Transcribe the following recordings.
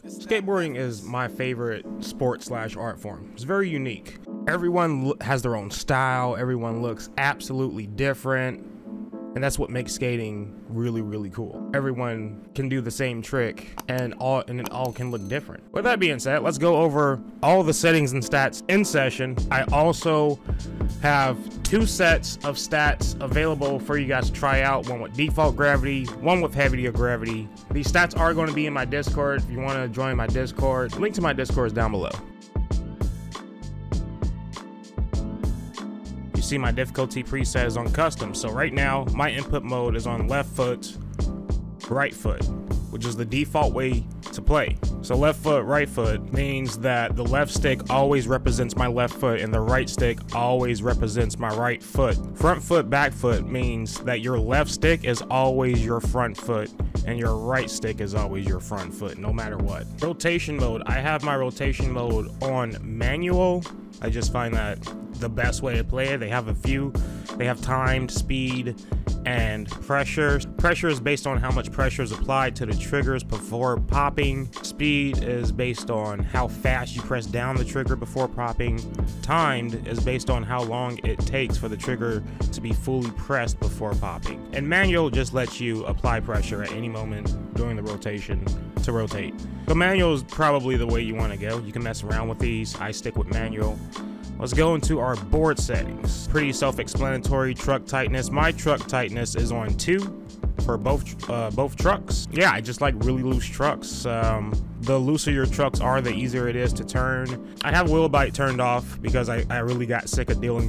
Skateboarding is my favorite sport slash art form. It's very unique. Everyone has their own style. Everyone looks absolutely different. And that's what makes skating really, really cool. Everyone can do the same trick and it all can look different. With that being said, let's go over all the settings and stats in session. I also have 2 sets of stats available for you guys to try out. One with default gravity, one with heavy gravity. These stats are going to be in my Discord. If you want to join my Discord, link to my Discord is down below. You see my difficulty preset is on custom. So right now my input mode is on left foot, right foot, which is the default way to play. So left foot, right foot means that the left stick always represents my left foot and the right stick always represents my right foot. Front foot, back foot means that your left stick is always your front foot and your right stick is always your front foot, no matter what. Rotation mode, I have my rotation mode on manual. I just find that the best way to play it. They have a few. They have timed, speed, and pressure. Pressure is based on how much pressure is applied to the triggers before popping. Speed is based on how fast you press down the trigger before popping. Timed is based on how long it takes for the trigger to be fully pressed before popping. And manual just lets you apply pressure at any moment during the rotation to rotate. So manual is probably the way you want to go. You can mess around with these. I stick with manual. Let's go into our board settings. Pretty self-explanatory. Truck tightness. My truck tightness is on 2 for both trucks. Yeah, I just like really loose trucks. The looser your trucks are, the easier it is to turn. I have wheel bite turned off because I really got sick of dealing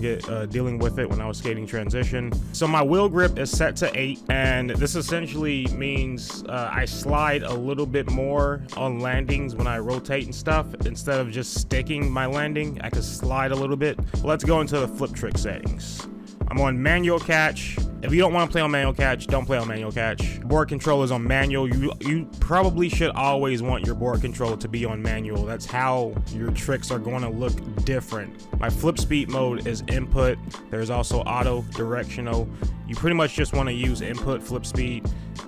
with it when I was skating transition. So my wheel grip is set to 8, and this essentially means I slide a little bit more on landings when I rotate and stuff. Instead of just sticking my landing, I can slide a little bit. Let's go into the flip trick settings. I'm on manual catch. If you don't want to play on manual catch, don't play on manual catch. Board control is on manual. You probably should always want your board control to be on manual. That's how your tricks are going to look different. My flip speed mode is input. There's also auto, directional. You pretty much just want to use input flip speed.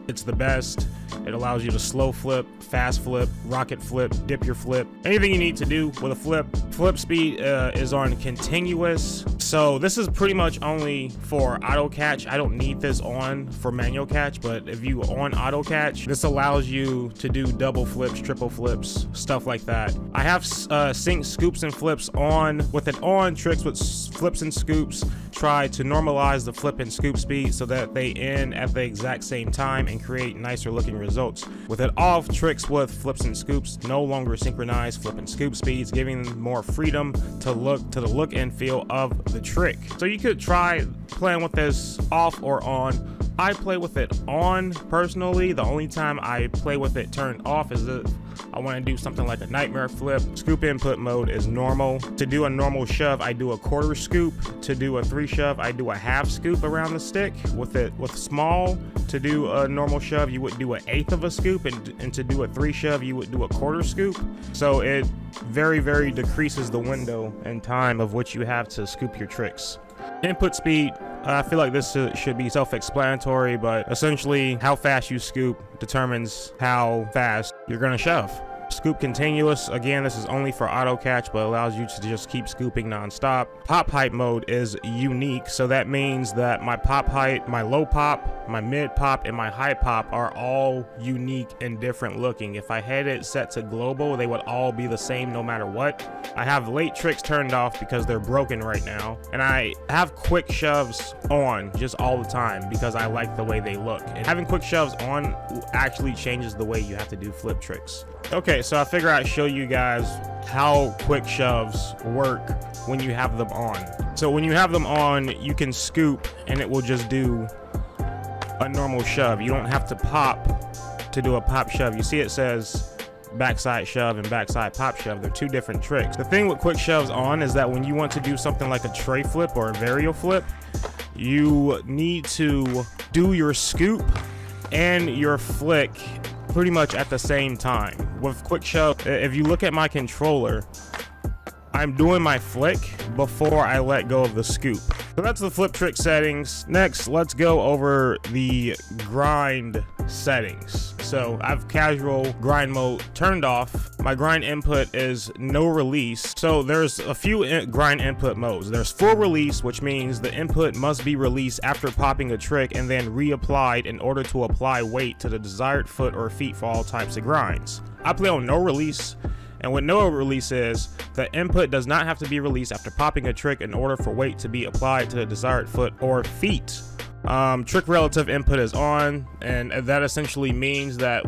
It's the best. It allows you to slow flip, fast flip, rocket flip, dip your flip. Anything you need to do with a flip. Flip speed is on continuous. So this is pretty much only for auto catch. I don't need this on for manual catch, but if you on auto catch, this allows you to do double flips, triple flips, stuff like that. I have sync scoops and flips on. With it on, tricks with flips and scoops try to normalize the flip and scoop speed so that they end at the exact same time and create nicer looking results. With it off, tricks with flips and scoops no longer synchronize flip and scoop speeds, giving them more freedom to the look and feel of the trick. So you could try playing with this off or on. I play with it on personally. The only time I play with it turned off is if I want to do something like a nightmare flip. Scoop input mode is normal. To do a normal shove, I do a quarter scoop. To do a 3 shove, I do a half scoop around the stick. With small, to do a normal shove, you would do 1/8 of a scoop, and to do a 3 shove, you would do a quarter scoop. So it very, very decreases the window and time of which you have to scoop your tricks. Input speed, I feel like this should be self-explanatory, but essentially how fast you scoop determines how fast you're gonna shove. Scoop continuous, again, this is only for auto catch, but allows you to just keep scooping non-stop. Pop height mode is unique, so that means that my pop height, my low pop, my mid pop, and my high pop are all unique and different looking. If I had it set to global, they would all be the same no matter what. I have late tricks turned off because they're broken right now, and I have quick shoves on just all the time because I like the way they look. And having quick shoves on actually changes the way you have to do flip tricks. Okay, so I figure I'd show you guys how quick shoves work when you have them on. So when you have them on, you can scoop and it will just do a normal shove. You don't have to pop to do a pop shove. You see it says backside shove and backside pop shove. They're 2 different tricks. The thing with quick shoves on is that when you want to do something like a tray flip or a varial flip, you need to do your scoop and your flick pretty much at the same time. With quick shove, if you look at my controller, I'm doing my flick before I let go of the scoop. So that's the flip trick settings. Next, let's go over the grind settings. So I have casual grind mode turned off. My grind input is no release. So there's a few grind input modes. There's full release, which means the input must be released after popping a trick and then reapplied in order to apply weight to the desired foot or feet for all types of grinds. I play on no release. And what no release is, the input does not have to be released after popping a trick in order for weight to be applied to the desired foot or feet. Trick relative input is on, and that essentially means that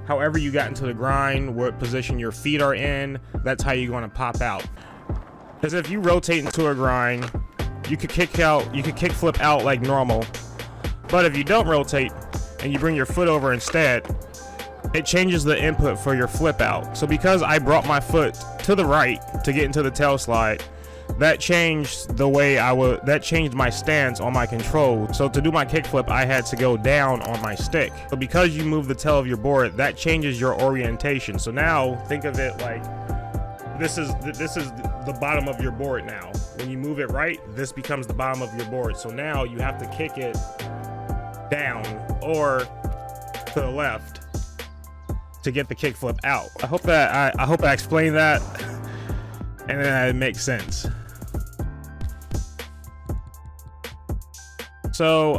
however you got into the grind, what position your feet are in, that's how you're going to pop out. Because if you rotate into a grind, you could kick flip out like normal. But if you don't rotate and you bring your foot over instead, it changes the input for your flip out. So because I brought my foot to the right to get into the tail slide, that changed my stance on my control. So to do my kickflip, I had to go down on my stick. So because you move the tail of your board, that changes your orientation. So now think of it like this is the bottom of your board now. When you move it right, this becomes the bottom of your board. So now you have to kick it down or to the left to get the kickflip out. I hope I explained that and then it makes sense. So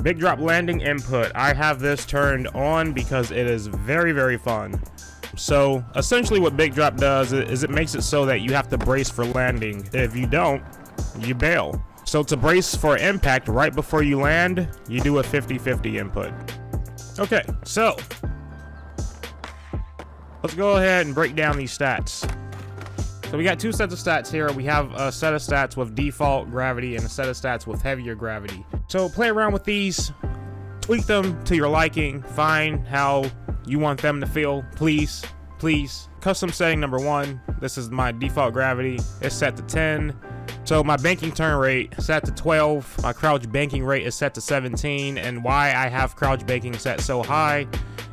big drop landing input, I have this turned on because it is very, very fun. So essentially what big drop does is it makes it so that you have to brace for landing. If you don't, you bail. So to brace for impact right before you land, you do a 50-50 input. Okay, so let's go ahead and break down these stats. So we got two sets of stats here. We have a set of stats with default gravity and a set of stats with heavier gravity. So play around with these, tweak them to your liking, find how you want them to feel, please. Custom setting number 1, this is my default gravity, it's set to 10. So my banking turn rate is set to 12, my crouch banking rate is set to 17, and why I have crouch banking set so high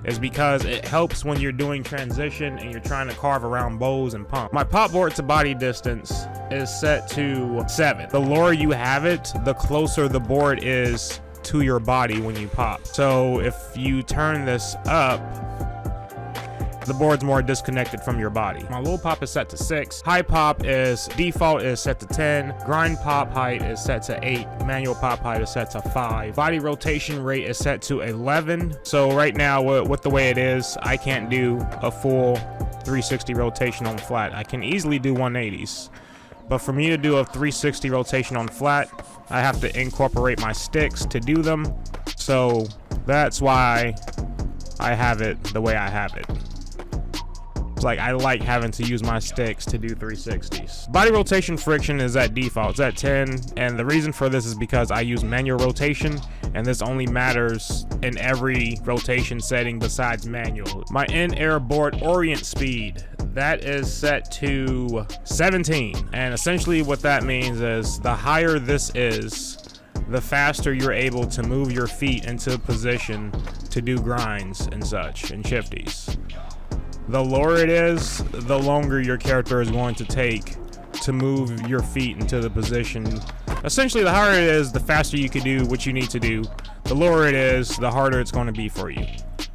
is because it helps when you're doing transition and you're trying to carve around bows and pump. My pop board to body distance is set to 7. The lower you have it, the closer the board is to your body when you pop. So if you turn this up, the board's more disconnected from your body. My low pop is set to 6. High pop is default is set to 10. Grind pop height is set to 8. Manual pop height is set to 5. Body rotation rate is set to 11. So right now, with the way it is, I can't do a full 360 rotation on flat. I can easily do 180s. But for me to do a 360 rotation on flat, I have to incorporate my sticks to do them. So that's why I have it the way I have it. Like I like having to use my sticks to do 360s. Body rotation friction is at default, it's at 10, and the reason for this is because I use manual rotation, and this only matters in every rotation setting besides manual. My in-air board orient speed, that is set to 17, and essentially what that means is the higher this is, the faster you're able to move your feet into position to do grinds and such and shifties. The lower it is, the longer your character is going to take to move your feet into the position. Essentially, the higher it is, the faster you can do what you need to do. The lower it is, the harder it's going to be for you.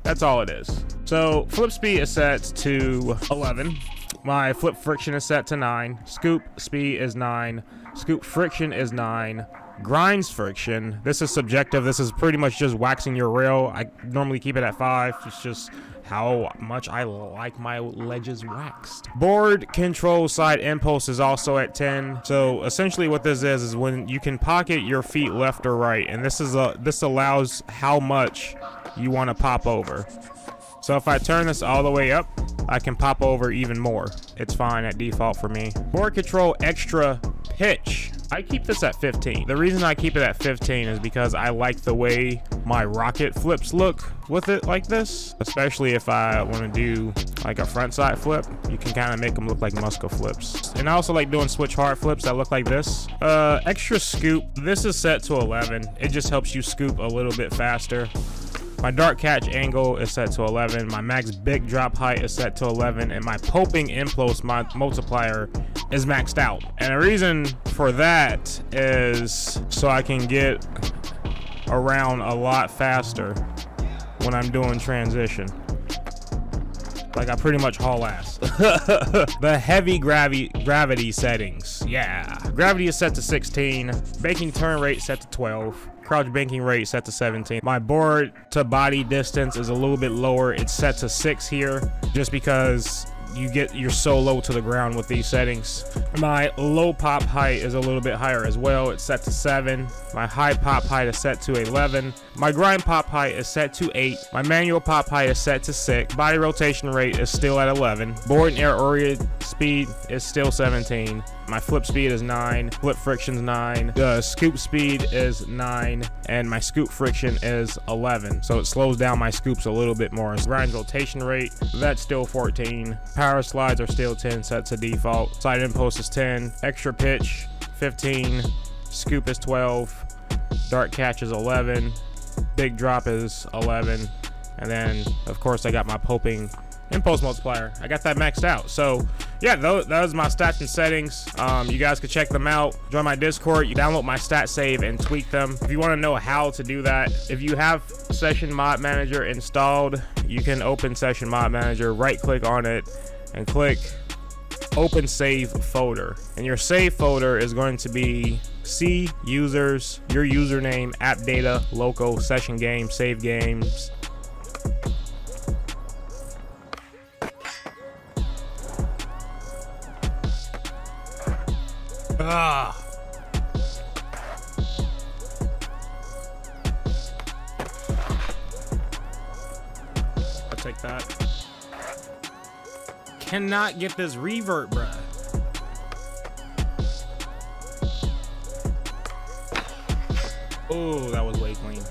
That's all it is. So flip speed is set to 11. My flip friction is set to 9. Scoop speed is 9. Scoop friction is 9. Grinds friction, this is subjective. This is pretty much just waxing your rail. I normally keep it at 5. It's just how much I like my ledges waxed. Board control side impulse is also at 10. So essentially what this is when you can pocket your feet left or right, and this allows how much you want to pop over. So if I turn this all the way up, I can pop over even more. It's fine at default for me. Board control extra pitch, I keep this at 15. The reason I keep it at 15 is because I like the way my rocket flips look with it like this, especially if I want to do like a front side flip. You can kind of make them look like muscle flips. And I also like doing switch hard flips that look like this. Extra scoop, this is set to 11. It just helps you scoop a little bit faster. My dart catch angle is set to 11. My max big drop height is set to 11, and my poping impulse, my multiplier, is maxed out. And the reason for that is so I can get around a lot faster when I'm doing transition. Like I pretty much haul ass. The heavy gravity settings. Yeah. Gravity is set to 16. Banking turn rate set to 12. Crouch banking rate set to 17. My board to body distance is a little bit lower. It's set to 6 here just because you're so low to the ground with these settings. My low pop height is a little bit higher as well. It's set to 7. My high pop height is set to 11. My grind pop height is set to 8. My manual pop height is set to 6. Body rotation rate is still at 11. Board and air orient speed is still 17. My flip speed is 9. Flip friction's 9. The scoop speed is 9. And my scoop friction is 11. So it slows down my scoops a little bit more. Grind rotation rate, that's still 14. Power slides are still 10, set to default. Side impulse is 10. Extra pitch, 15. Scoop is 12. Dart catch is 11. Big drop is 11. And then, of course, I got my poping impulse multiplier. I got that maxed out. So yeah, those my stats and settings. You guys can check them out. Join my Discord. You download my stat save and tweak them. If you want to know how to do that, if you have Session Mod Manager installed, you can open Session Mod Manager, right click on it and click open save folder, and your save folder is going to be C users, your username, app data, local, session game, save games. I'll take that. Cannot get this revert, bruh. Oh, that was way clean.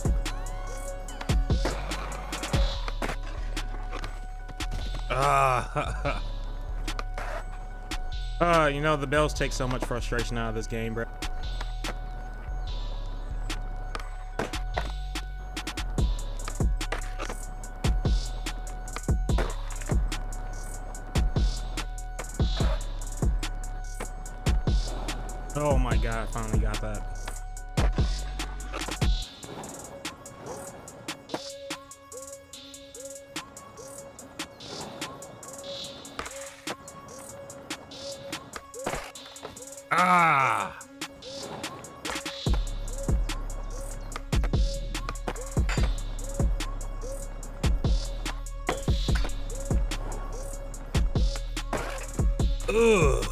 You know, the bells take so much frustration out of this game, bro. Oh my god, I finally got that. Ah! Ugh.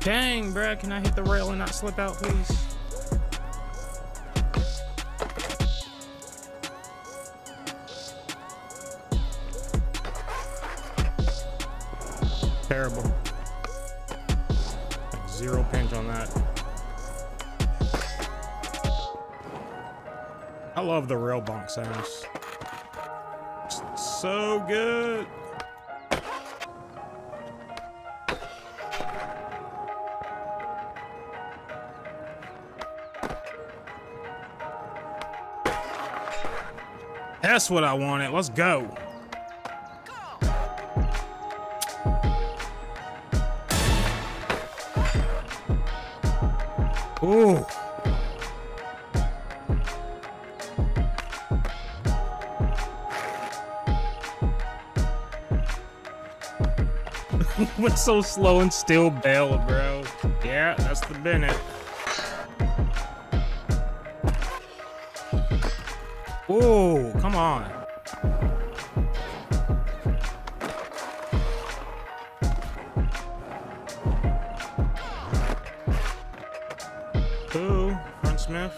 Dang, bruh, can I hit the rail and not slip out, please? Terrible. Like zero pinch on that. I love the rail bonk sounds. So good. That's what I wanted. Let's go. Ooh. Went so slow and still bailed, bro. Yeah, that's the Bennett. Ooh, come on. Ooh, front Smith.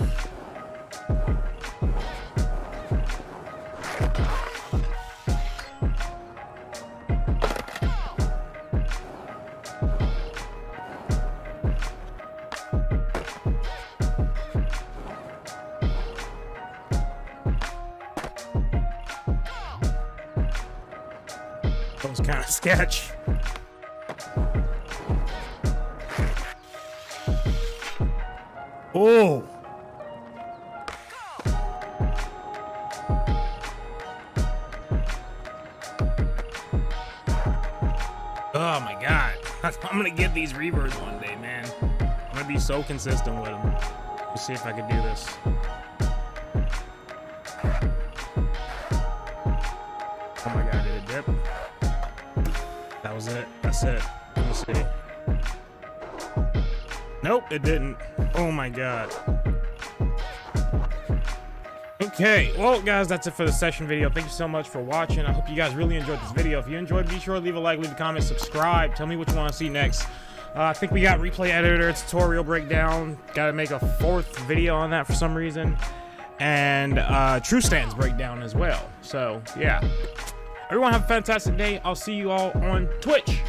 That was kind of sketch. Oh. I'm gonna get these reverts one day, man. I'm gonna be so consistent with them. Let's see if I can do this. Oh my god, did it dip? That was it. That's it. Let me see. Nope, it didn't. Oh my god. Okay, well guys, that's it for the session video. Thank you so much for watching. I hope you guys really enjoyed this video. If you enjoyed, be sure to leave a like, leave a comment, subscribe. Tell me what you want to see next. I think we got replay editor tutorial breakdown. Got to make a 4th video on that for some reason. And true stance breakdown as well. So yeah, everyone have a fantastic day. I'll see you all on Twitch.